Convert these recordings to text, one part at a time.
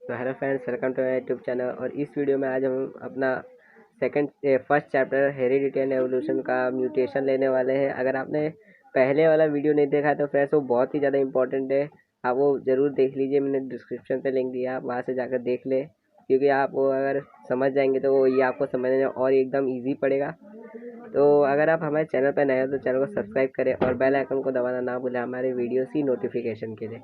तो hello friends, welcome to my YouTube channel. और इस वीडियो में आज हम अपना first chapter heredity and evolution का म्यूटेशन लेने वाले हैं। अगर आपने पहले वाला वीडियो नहीं देखा तो फ्रेंड्स वो बहुत ही ज़्यादा इंपॉर्टेंट है, आप वो ज़रूर देख लीजिए। मैंने डिस्क्रिप्शन पे लिंक दिया, आप वहाँ से जाकर देख ले, क्योंकि आप वो अगर समझ जाएंगे तो वो ये आपको समझने में और एकदम ईजी पड़ेगा। तो अगर आप हमारे चैनल पर नए हो तो चैनल को सब्सक्राइब करें और बेल आइकन को दबाना ना भूलें हमारे वीडियोस की नोटिफिकेशन के लिए।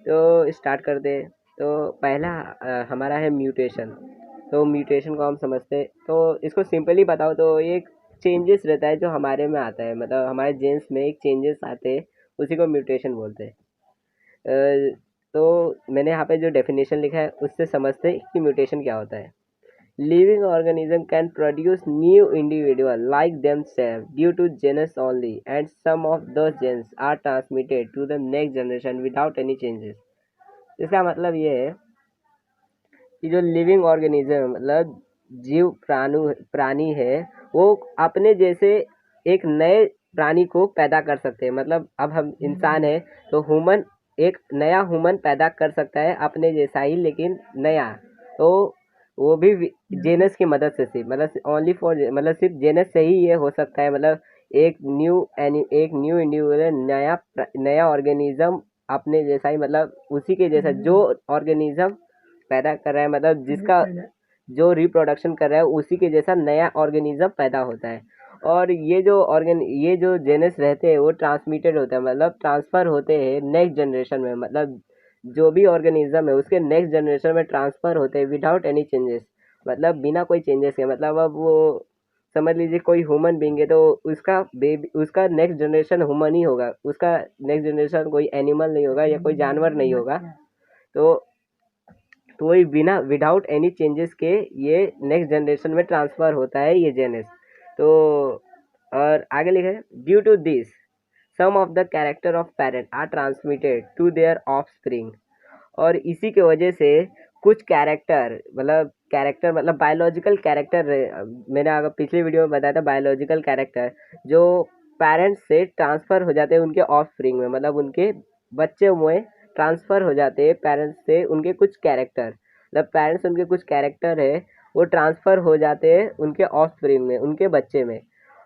तो स्टार्ट करते हैं। तो पहला हमारा है म्यूटेशन। तो म्यूटेशन को हम समझते हैं, तो इसको सिंपली बताओ तो ये एक चेंजेस रहता है जो हमारे में आता है, मतलब हमारे जीन्स में एक चेंजेस आते हैं, उसी को म्यूटेशन बोलते हैं। तो मैंने यहाँ पे जो डेफिनेशन लिखा है उससे समझते हैं कि म्यूटेशन क्या होता है। Living organism can produce new individual like themselves due to genus only, and some of those genes are transmitted to the next generation without any changes. इसका मतलब ये है कि जो लिविंग ऑर्गेनिज्म मतलब जीव प्राणी है, वो अपने जैसे एक नए प्राणी को पैदा कर सकते हैं। मतलब अब हम इंसान है तो ह्यूमन एक नया ह्यूमन पैदा कर सकता है अपने जैसा ही, लेकिन नया। तो वो भी जेनस की मदद से, सिर्फ मतलब ओनली फॉर मतलब सिर्फ जेनस से ही ये हो सकता है। मतलब एक न्यू इंडिविजुअल नया ऑर्गेनिज्म अपने जैसा ही, मतलब उसी के जैसा जो ऑर्गेनिज्म पैदा कर रहा है, मतलब जिसका जो रिप्रोडक्शन कर रहा है उसी के जैसा नया ऑर्गेनिज्म पैदा होता है। और ये जो जेनस रहते हैं वो ट्रांसमिटेड होता है, मतलब ट्रांसफ़र होते हैं नेक्स्ट जनरेशन में। मतलब जो भी ऑर्गेनिज्म है उसके नेक्स्ट जनरेशन में ट्रांसफ़र होते हैं विदाउट एनी चेंजेस, मतलब बिना कोई चेंजेस के। मतलब अब वो समझ लीजिए कोई ह्यूमन बींग है तो उसका नेक्स्ट जनरेशन ह्यूमन ही होगा, उसका नेक्स्ट जनरेशन कोई एनिमल नहीं होगा या कोई जानवर नहीं होगा। तो वही बिना विदाउट एनी चेंजेस के ये नेक्स्ट जनरेशन में ट्रांसफ़र होता है ये जेनेस। तो और आगे लिखा है, due to this some of the character of parent are transmitted to their offspring. और इसी के वजह से कुछ कैरेक्टर मतलब बायोलॉजिकल कैरेक्टर, मैंने अगर पिछले वीडियो में बताया था, बायोलॉजिकल कैरेक्टर जो पेरेंट्स से ट्रांसफ़र हो जाते हैं उनके ऑफस्प्रिंग में, मतलब उनके बच्चे में ट्रांसफ़र हो जाते हैं पेरेंट्स से उनके कुछ कैरेक्टर, मतलब पेरेंट्स उनके कुछ कैरेक्टर है वो ट्रांसफ़र हो जाते हैं उनके ऑफस्प्रिंग में, उनके बच्चे में।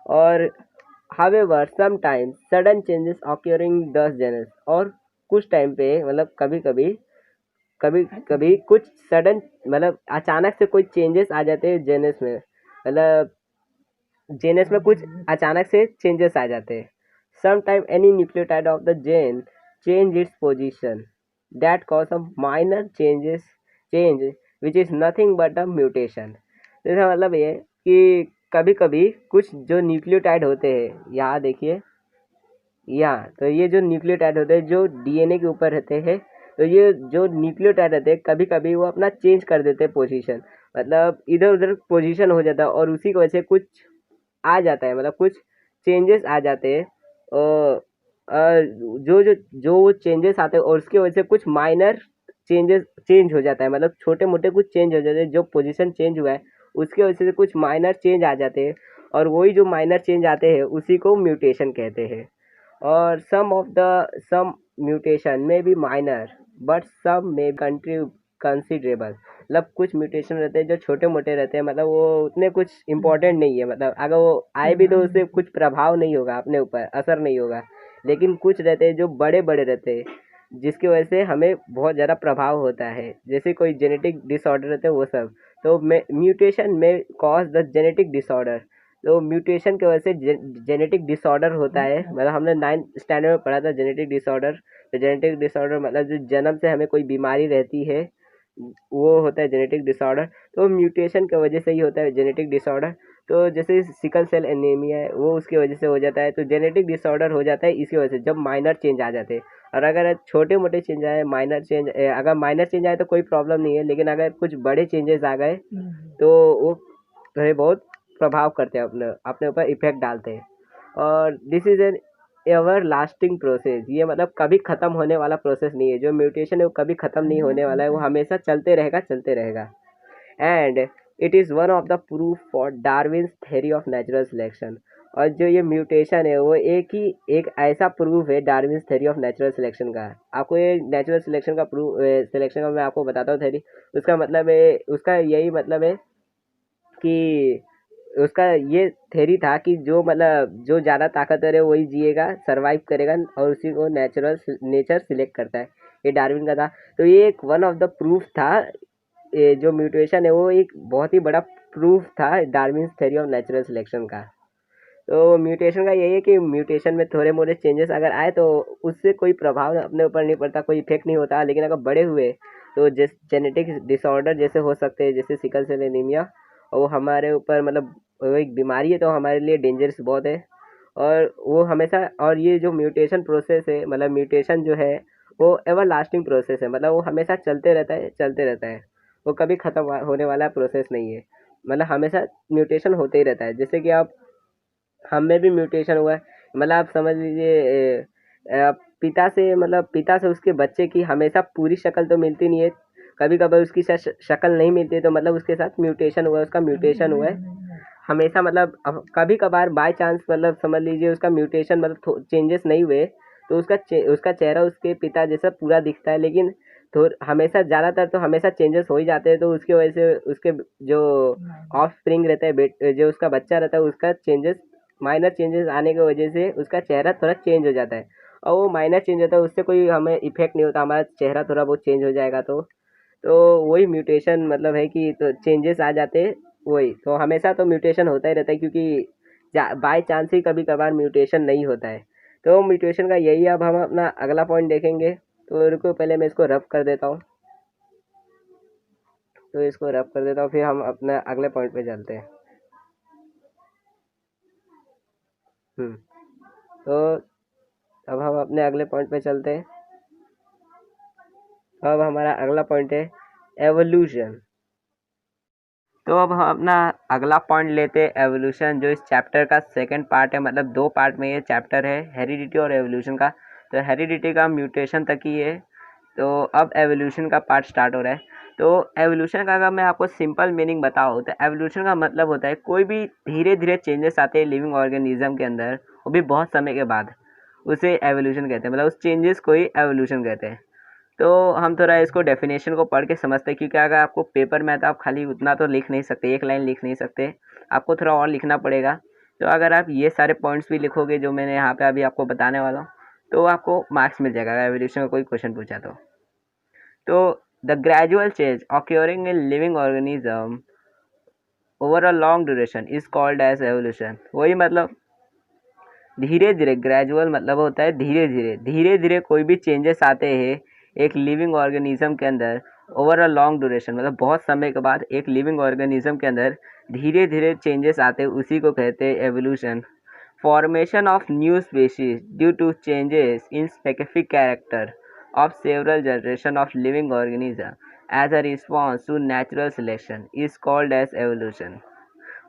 और हावेवर समटाइम्स सडन चेंजेस ऑक्योरिंग दस जेनस। और कुछ टाइम पे मतलब कभी कभी कुछ सडन मतलब अचानक से कोई चेंजेस आ जाते हैं जेनस में, मतलब जेनस में कुछ अचानक से चेंजेस आ जाते हैं। Sometime any nucleotide of the gene change its position that cause a minor change which is nothing but a mutation. इसका मतलब ये कि कभी कभी कुछ जो न्यूक्लियोटाइड होते हैं, यहाँ देखिए यहाँ, तो ये जो न्यूक्लियोटाइड होते हैं जो डीएनए के ऊपर रहते हैं, तो ये जो न्यूक्लियोटाइड रहते हैं कभी कभी वो अपना चेंज कर देते हैं पोजीशन, मतलब इधर उधर पोजीशन हो जाता है और उसी की वजह से कुछ आ जाता है, मतलब कुछ चेंजेस आ जाते हैं। जो जो जो वो चेंजेस आते हैं और उसकी वजह से कुछ माइनर चेंज हो जाता है, मतलब छोटे मोटे कुछ चेंज हो जाते हैं। जो पोजीशन चेंज हुआ है उसकी वजह से कुछ माइनर चेंज आ जाते हैं, और वही जो माइनर चेंज आते हैं उसी को म्यूटेशन कहते हैं। और सम म्यूटेशन में बी माइनर बट सम में कंसिडरेबल। मतलब कुछ म्यूटेशन रहते हैं जो छोटे मोटे रहते हैं, मतलब वो उतने कुछ इम्पोर्टेंट नहीं है, मतलब अगर वो आए भी तो उससे कुछ प्रभाव नहीं होगा अपने ऊपर, असर नहीं होगा। लेकिन कुछ रहते हैं जो बड़े बड़े रहते हैं जिसकी वजह से हमें बहुत ज़्यादा प्रभाव होता है, जैसे कोई जेनेटिक डिसऑर्डर रहते हैं वो सब। तो म्यूटेशन में कॉज द जेनेटिक डिसऑर्डर। तो म्यूटेशन की वजह से जेनेटिक डिसऑर्डर होता है, मतलब हमने 9th स्टैंडर्ड में पढ़ा था जेनेटिक डिसऑर्डर। तो जेनेटिक डिसऑर्डर मतलब जो जन्म से हमें कोई बीमारी रहती है वो होता है जेनेटिक डिसऑर्डर। तो म्यूटेशन की वजह से ही होता है जेनेटिक डिसऑर्डर। तो जैसे सिकल सेल एनीमिया है वो उसकी वजह से हो जाता है, तो जेनेटिक डिसऑर्डर हो जाता है इसकी वजह से जब माइनर चेंज आ जाते हैं। और अगर छोटे मोटे चेंज आए, अगर माइनर चेंज आए तो कोई प्रॉब्लम नहीं है, लेकिन अगर कुछ बड़े चेंजेस आ गए तो वो थोड़े बहुत प्रभाव करते हैं, अपने अपने ऊपर इफेक्ट डालते हैं। और this is an ever lasting process, ये मतलब कभी ख़त्म होने वाला प्रोसेस नहीं है। जो म्यूटेशन है वो कभी ख़त्म नहीं होने वाला है, वो हमेशा चलते रहेगा। And it is one of the proof for Darwin's theory of natural selection. और जो ये म्यूटेशन है वो एक ऐसा प्रूफ है Darwin's theory of natural selection का। आपको ये नेचुरल सिलेक्शन का प्रूफ सिलेक्शन का मैं आपको बताता हूँ थ्योरी। उसका मतलब है, उसका यही मतलब है कि उसका ये थ्योरी था कि जो मतलब जो ज़्यादा ताकतवर है वही जिएगा, सर्वाइव करेगा, और उसी को नेचर सिलेक्ट करता है। ये डार्विन का था। तो ये एक वन ऑफ द प्रूफ था। ये जो म्यूटेशन है वो एक बहुत ही बड़ा प्रूफ था Darwin theory of natural selection का। तो म्यूटेशन का यही है कि म्यूटेशन में थोड़े मोटे चेंजेस अगर आए तो उससे कोई प्रभाव अपने ऊपर नहीं पड़ता, कोई इफेक्ट नहीं होता। लेकिन अगर बड़े हुए तो जैसे जेनेटिक डिसऑर्डर जैसे हो सकते हैं, जैसे सिकल सेल एनीमिया, और वो हमारे ऊपर मतलब वो एक बीमारी है, तो हमारे लिए डेंजरस बहुत है। और वो हमेशा, और ये जो म्यूटेशन प्रोसेस है, मतलब म्यूटेशन जो है वो एवर लास्टिंग प्रोसेस है, मतलब वो हमेशा चलते रहता है, चलते रहता है। वो कभी ख़त्म होने वाला प्रोसेस नहीं है, मतलब हमेशा म्यूटेशन होते ही रहता है। जैसे कि आप, हम में भी म्यूटेशन हुआ है, मतलब आप समझ लीजिए पिता से उसके बच्चे की हमेशा पूरी शक्ल तो मिलती नहीं है, कभी कभार उसकी शक्ल नहीं मिलती है, तो मतलब उसके साथ म्यूटेशन हुआ है, उसका म्यूटेशन हुआ है हमेशा। मतलब कभी कभार बाय चांस, मतलब समझ लीजिए उसका म्यूटेशन मतलब चेंजेस नहीं हुए, तो उसका चेहरा उसके पिता जैसा पूरा दिखता है। लेकिन तो हमेशा, ज़्यादातर तो हमेशा चेंजेस हो ही जाते हैं, तो उसकी वजह से उसके जो ऑफ स्प्रिंग रहता है, जो उसका बच्चा रहता है, उसका माइनर चेंजेस आने की वजह से उसका चेहरा थोड़ा चेंज हो जाता है। और वो माइनर चेंज होता है, उससे कोई हमें इफेक्ट नहीं होता, हमारा चेहरा थोड़ा बहुत चेंज हो जाएगा। तो वही म्यूटेशन मतलब है कि तो चेंजेस आ जाते हैं। वही तो हमेशा तो म्यूटेशन होता ही रहता है, क्योंकि बाय चांस ही कभी कभार म्यूटेशन नहीं होता है। तो म्यूटेशन का यही, अब हम अपना अगला पॉइंट देखेंगे। तो रुको, पहले मैं इसको रब कर देता हूँ। तो इसको रब कर देता हूँ, फिर हम अपना अगले पॉइंट पे चलते हैं। तो अब हम अपने अगले पॉइंट पे चलते हैं। अब हमारा अगला पॉइंट है एवोल्यूशन। तो अब हम अपना अगला पॉइंट लेते हैं एवोल्यूशन, जो इस चैप्टर का सेकंड पार्ट है। मतलब दो पार्ट में ये चैप्टर है, हेरिडिटी और एवोल्यूशन का। तो हेरिडिटी का म्यूटेशन तक ही है, तो अब एवोल्यूशन का पार्ट स्टार्ट हो रहा है। तो एवोल्यूशन का अगर मैं आपको सिंपल मीनिंग बताऊँ, तो एवोल्यूशन का मतलब होता है कोई भी धीरे धीरे चेंजेस आते हैं लिविंग ऑर्गेनिज्म के अंदर, वो भी बहुत समय के बाद, उसे एवोल्यूशन कहते हैं। मतलब उस चेंजेस को ही एवोल्यूशन कहते हैं। तो हम थोड़ा इसको डेफिनेशन को पढ़ के समझते हैं, क्योंकि अगर आपको पेपर में, तो आप खाली उतना तो लिख नहीं सकते, एक लाइन लिख नहीं सकते, आपको थोड़ा और लिखना पड़ेगा। तो अगर आप ये सारे पॉइंट्स भी लिखोगे जो मैंने यहाँ पे अभी आपको बताने वाला हूँ, तो आपको मार्क्स मिल जाएगा अगर एवोल्यूशन का कोई क्वेश्चन पूछा तो the gradual change occurring in living organism over a long duration is called as evolution. वही मतलब धीरे धीरे, ग्रेजुअल मतलब होता है धीरे धीरे, धीरे धीरे कोई भी चेंजेस आते हैं एक लिविंग ऑर्गेनिज्म के अंदर ओवर अ लॉन्ग ड्यूरेशन, मतलब बहुत समय के बाद एक लिविंग ऑर्गेनिज्म के अंदर धीरे धीरे चेंजेस आते हैं, उसी को कहते हैं evolution. Formation of new species due to changes in specific character of several generation of living organism as a response to natural selection is called as evolution।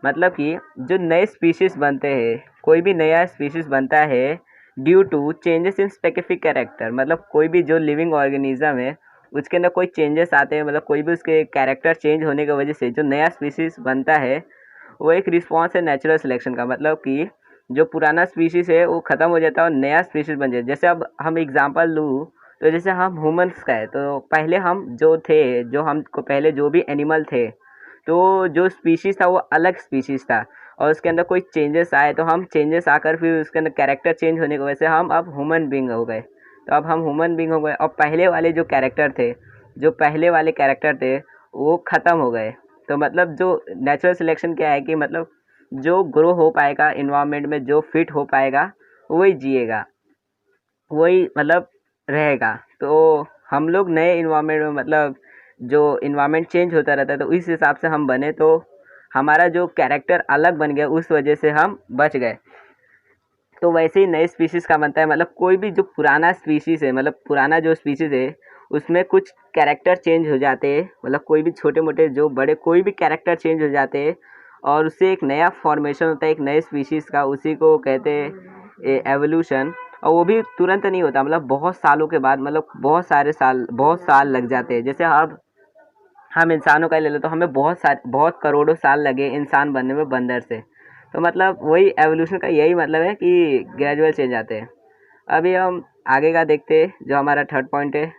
मतलब कि जो नए स्पीशीज बनते हैं, कोई भी नया स्पीशीज बनता है due to changes in specific character, मतलब कोई भी जो लिविंग ऑर्गेनिज्म है उसके अंदर कोई चेंजेस आते हैं, मतलब कोई भी उसके कैरेक्टर चेंज होने की वजह से जो नया स्पीशीज बनता है, वो एक रिस्पॉन्स है नेचुरल सिलेक्शन का। मतलब कि जो पुराना स्पीशीज है वो ख़त्म हो जाता है और नया स्पीशीज बन जाता है। जैसे अब हम एग्जांपल लूँ, तो जैसे हम ह्यूमंस का है, तो पहले हम जो थे, जो हमको पहले जो भी एनिमल थे, तो जो स्पीशीज़ था वो अलग स्पीशीज़ था, और उसके अंदर कोई चेंजेस आए, तो हम चेंजेस आकर फिर उसके अंदर कैरेक्टर चेंज होने की वजह से हम अब ह्यूमन बींग हो गए। तो अब हम ह्यूमन बींग हो गए, और पहले वाले जो कैरेक्टर थे, जो पहले वाले कैरेक्टर थे वो ख़त्म हो गए। तो मतलब जो नेचुरल सिलेक्शन क्या है कि मतलब जो ग्रो हो पाएगा इन्वायरमेंट में, जो फिट हो पाएगा वही जिएगा, वही मतलब रहेगा। तो हम लोग नए इन्वायरमेंट में, मतलब जो इन्वायरमेंट चेंज होता रहता है, तो इस हिसाब से हम बने, तो हमारा जो कैरेक्टर अलग बन गया, उस वजह से हम बच गए। तो वैसे ही नए स्पीशीज़ का बनता है, मतलब कोई भी जो पुराना स्पीशीज़ है, मतलब पुराना जो स्पीशीज़ है उसमें कुछ कैरेक्टर चेंज हो जाते हैं, मतलब कोई भी छोटे मोटे जो बड़े कोई भी कैरेक्टर चेंज हो जाते हैं, और उससे एक नया फॉर्मेशन होता है एक नए स्पीशीज़ का, उसी को कहते हैं एवोल्यूशन। और वो भी तुरंत नहीं होता, मतलब बहुत सालों के बाद, मतलब बहुत साल लग जाते हैं। जैसे अब हम इंसानों का ले लो, तो हमें बहुत करोड़ों साल लगे इंसान बनने में, बंदर से। तो मतलब वही एवोल्यूशन का यही मतलब है कि ग्रेजुअल चेंज आते हैं। अभी हम आगे का देखते हैं जो हमारा थर्ड पॉइंट है।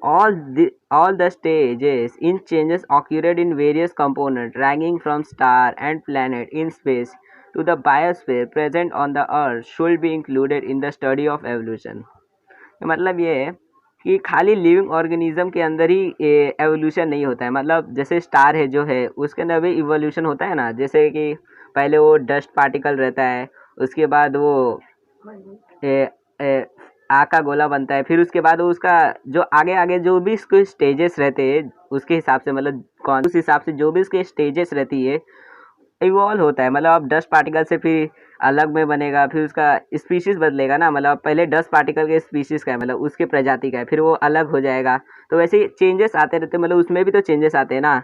All the stages in changes occurred in various components ranging from star and planet in space to the biosphere present on the earth should be included in the study of evolution। मतलब ये है कि खाली living organism के अंदर ही evolution नहीं होता है। मतलब जैसे स्टार है जो है उसके अंदर भी इवोल्यूशन होता है ना, जैसे कि पहले वो डस्ट पार्टिकल रहता है, उसके बाद वो ए, ए, आग का गोला बनता है, फिर उसके बाद वो उसका जो आगे आगे जो भी उसके स्टेजेस रहते हैं उसके हिसाब से, मतलब कौन उस हिसाब से जो भी उसके स्टेजेस रहती है इवॉल्व होता है। मतलब अब डस्ट पार्टिकल से फिर अलग में बनेगा, फिर उसका स्पीशीज बदलेगा ना। मतलब पहले डस्ट पार्टिकल के स्पीशीज का है, मतलब उसके प्रजाति का है, फिर वो अलग हो जाएगा। तो वैसे चेंजेस आते रहते, मतलब उसमें भी तो चेंजेस आते हैं ना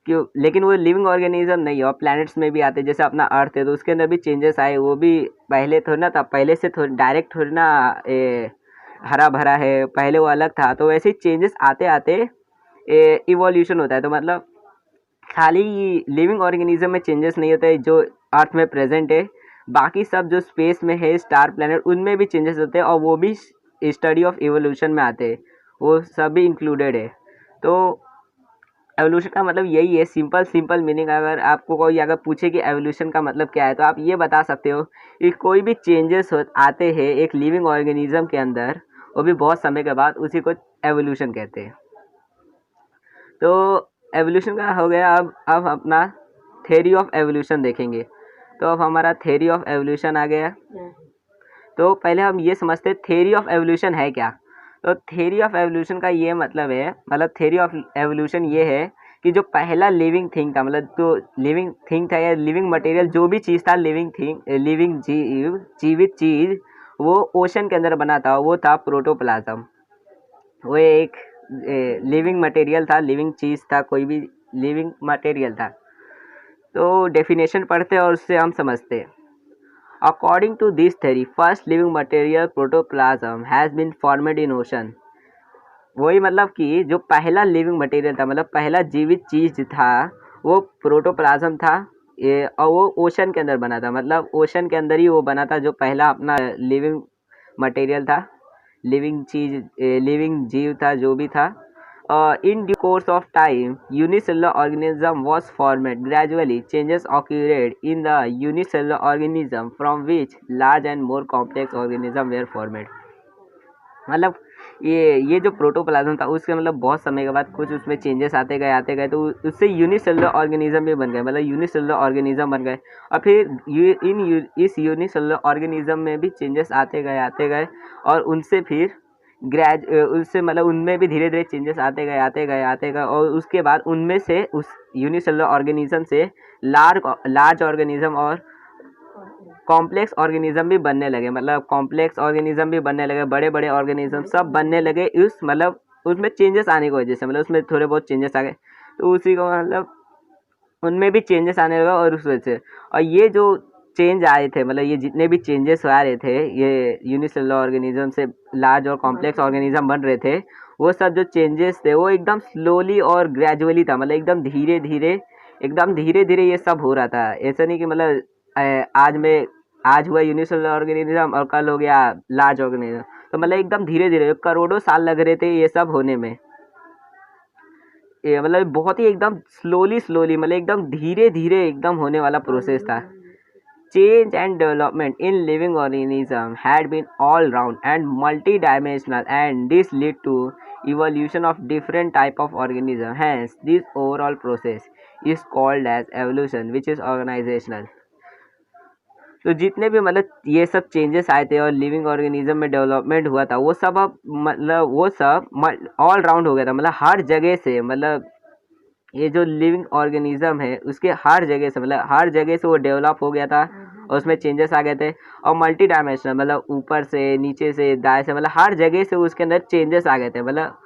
क्यों, लेकिन वो लिविंग ऑर्गेनिज्म नहीं है। और प्लैनेट्स में भी आते हैं, जैसे अपना अर्थ है तो उसके अंदर भी चेंजेस आए, वो भी पहले थोड़ी ना था, पहले से थोड़ी डायरेक्ट थोड़ी ना हरा भरा है, पहले वो अलग था। तो वैसे ही चेंजेस आते आते इवोल्यूशन होता है। तो मतलब खाली लिविंग ऑर्गेनिज्म में चेंजेस नहीं होते जो अर्थ में प्रेजेंट है, बाकी सब जो स्पेस में है स्टार प्लैनेट उनमें भी चेंजेस होते हैं और वो भी स्टडी ऑफ इवोल्यूशन में आते हैं, वो सब भी इंक्लूडेड है। तो एवोल्यूशन का मतलब यही है, सिंपल सिंपल मीनिंग। अगर आपको कोई अगर पूछे कि एवोल्यूशन का मतलब क्या है तो आप ये बता सकते हो कि कोई भी चेंजेस आते हैं एक लिविंग ऑर्गेनिज्म के अंदर, वो भी बहुत समय के बाद, उसी को एवोल्यूशन कहते हैं। तो एवोल्यूशन का हो गया। अब अपना थ्योरी ऑफ एवोल्यूशन देखेंगे। तो अब हमारा थ्योरी ऑफ एवोल्यूशन आ गया। तो पहले हम ये समझते हैं थ्योरी ऑफ एवोल्यूशन है क्या। तो थ्योरी ऑफ एवोल्यूशन का ये मतलब है, मतलब थ्योरी ऑफ एवोल्यूशन ये है कि जो पहला लिविंग थिंग था, मतलब जो लिविंग थिंग था या लिविंग मटेरियल जो भी चीज़ था, लिविंग थिंग, लिविंग जीवित चीज़, वो ओशन के अंदर बना था, वो था प्रोटोप्लाज्म। वो एक लिविंग मटेरियल था, लिविंग चीज़ था, कोई भी लिविंग मटेरियल था। तो डेफिनेशन पढ़ते और उससे हम समझते। According to this theory, first living material protoplasm has been formed in ocean. वही मतलब कि जो पहला लिविंग मटेरियल था, मतलब पहला जीवित चीज़ था, वो प्रोटोप्लाज्म था। ये और वो ओशन के अंदर बना था, मतलब ओशन के अंदर ही वो बना था जो पहला अपना लिविंग मटेरियल था, लिविंग चीज़, लिविंग जीव था जो भी था। In due course of time, unicellular organism was formed. Gradually, changes occurred in the unicellular organism from which large and more complex organisms were formed. मतलब ये जो प्रोटोप्लाज्म था उसके मतलब बहुत समय के बाद कुछ उसमें चेंजेस आते गए तो उससे यूनिसेलुलर ऑर्गेनिज्म भी बन गए, मतलब यूनिसेलुलर ऑर्गेनिज्म बन गए। और फिर इस यूनिसेलुलर ऑर्गेनिज्म में भी चेंजेस आते गए और उनसे फिर उससे मतलब उनमें भी धीरे धीरे चेंजेस आते गए और उसके बाद उनमें से उस यूनिसेलुलर ऑर्गेनिज्म से लार्ज ऑर्गेनिज्म और कॉम्प्लेक्स ऑर्गेनिज्म भी बनने लगे, मतलब कॉम्प्लेक्स ऑर्गेनिज्म भी बनने लगे, बड़े बड़े ऑर्गेनिज्म सब बनने लगे उस मतलब उसमें चेंजेस आने की वजह से, मतलब उसमें थोड़े बहुत चेंजेस आ गए तो उसी को मतलब उनमें भी चेंजेस आने लगा और उस वजह से। और ये जो चेंज आए थे, मतलब ये जितने भी चेंजेस आ रहे थे ये यूनिसेलुलर ऑर्गेनिज्म से लार्ज और कॉम्प्लेक्स ऑर्गेनिज्म बन रहे थे, वो सब जो चेंजेस थे वो एकदम स्लोली और ग्रेजुअली था, मतलब एकदम धीरे धीरे ये सब हो रहा था। ऐसा नहीं कि मतलब आज हुआ यूनिसेलुलर ऑर्गेनिज्म और कल हो गया लार्ज ऑर्गेनिज्म। तो मतलब एकदम धीरे धीरे करोड़ों साल लग रहे थे ये सब होने में। ये मतलब बहुत ही एकदम स्लोली मतलब एकदम धीरे धीरे एकदम होने वाला प्रोसेस था। Change and development in living organism had been all round and multi-dimensional, and this led to evolution of different type of organism. Hence, this overall process is called as evolution, which is organizational. तो जितने भी मतलब ये सब changes आए थे और living organism में डेवलपमेंट हुआ था वो सब अब मतलब वो सब ऑल राउंड हो गया था, मतलब हर जगह से, मतलब ये जो लिविंग ऑर्गेनिज्म है उसके हर जगह से, मतलब हर जगह से वो डेवलप हो गया था और उसमें चेंजेस आ गए थे। और मल्टी डायमेंशनल, मतलब ऊपर से नीचे से दाएं से, मतलब हर जगह से उसके अंदर चेंजेस आ गए थे, मतलब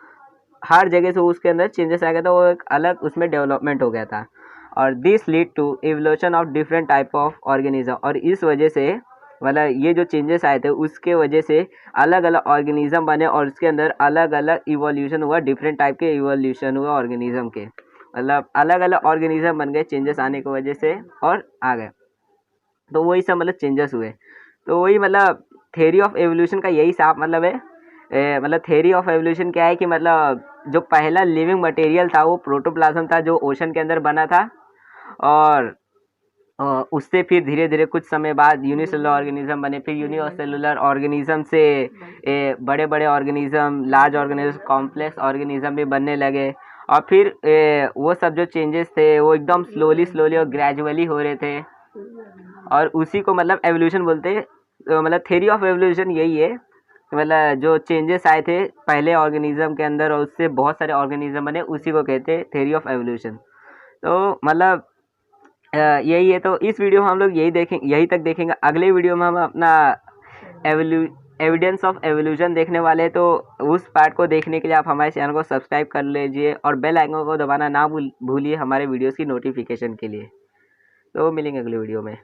हर जगह से उसके अंदर चेंजेस आ गया था, वो एक अलग उसमें डेवलपमेंट हो गया था। और this lead to evolution of different type of organism, और इस वजह से मतलब ये जो चेंजेस आए थे उसके वजह से अलग अलग ऑर्गेनिज्म बने और उसके अंदर अलग अलग इवोल्यूशन हुआ, डिफरेंट टाइप के इवोल्यूशन हुआ ऑर्गेनिज्म के, मतलब अलग अलग ऑर्गेनिज्म बन गए चेंजेस आने की वजह से और आ गए। तो वही सब मतलब चेंजेस हुए। तो वही मतलब थ्योरी ऑफ एवोल्यूशन का यही साफ मतलब है। मतलब थ्योरी ऑफ एवोल्यूशन क्या है कि मतलब जो पहला लिविंग मटेरियल था वो प्रोटोप्लाज्म था, जो ओशन के अंदर बना था। और उससे फिर धीरे धीरे कुछ समय बाद यूनिसेलुलर ऑर्गेनिज्म बने, फिर यूनिसेलुलर ऑर्गेनिज्म से बड़े बड़े organism, large organism, complex organism भी बनने लगे। और फिर वो सब जो चेंजेस थे वो एकदम स्लोली स्लोली और ग्रेजुअली हो रहे थे, और उसी को मतलब एवोल्यूशन बोलते हैं। तो मतलब थ्योरी ऑफ एवोल्यूशन यही है, मतलब जो चेंजेस आए थे पहले ऑर्गेनिज्म के अंदर और उससे बहुत सारे ऑर्गेनिज्म बने, उसी को कहते हैं थ्योरी ऑफ एवोल्यूशन। तो मतलब यही है। तो इस वीडियो में हम लोग यही तक देखेंगे। अगले वीडियो में हम अपना एविडेंस ऑफ एवोल्यूशन देखने वाले हैं। तो उस पार्ट को देखने के लिए आप हमारे चैनल को सब्सक्राइब कर लीजिए और बेल आइकन को दबाना ना भूलिए हमारे वीडियोस की नोटिफिकेशन के लिए। तो मिलेंगे अगले वीडियो में।